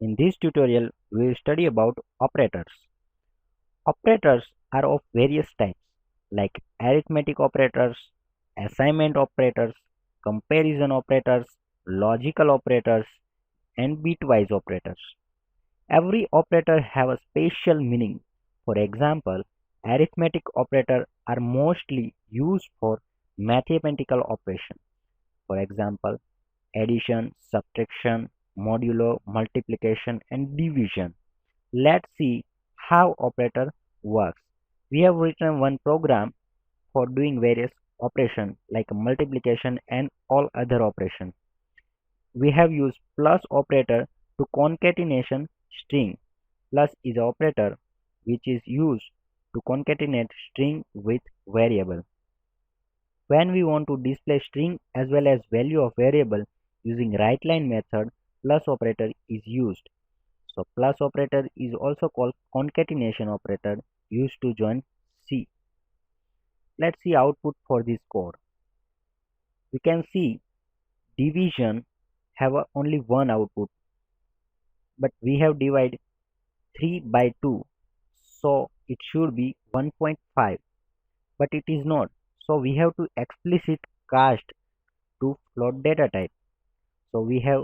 In this tutorial, we will study about operators. Operators are of various types like arithmetic operators, assignment operators, comparison operators, logical operators, and bitwise operators. Every operator have a special meaning. For example, arithmetic operators are mostly used for mathematical operation. For example, addition, subtraction, modulo, multiplication, and division. Let's see how operator works. We have written one program for doing various operations like multiplication and all other operations. We have used plus operator to concatenation string. Plus is operator which is used to concatenate string with variable. When we want to display string as well as value of variable using right line method, plus operator is used. So plus operator is also called concatenation operator used to join C. Let's see output for this code. We can see division have only one output, but we have divided 3 by 2, so it should be 1.5, but it is not. So we have to explicit cast to float data type. So we have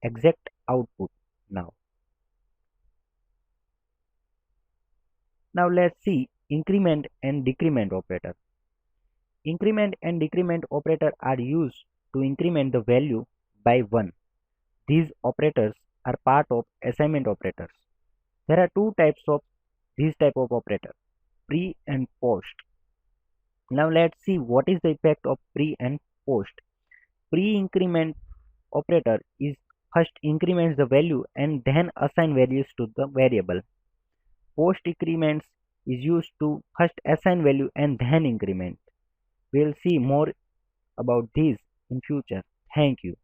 exact output now. Now let's see increment and decrement operator. Increment and decrement operator are used to increment the value by 1. These operators are part of assignment operators. There are two types of these type of operator, pre and post. Now let's see what is the effect of pre and post. Pre-increment operator is first increments the value and then assign values to the variable. Post increments is used to first assign value and then increment. We'll see more about these in future. Thank you.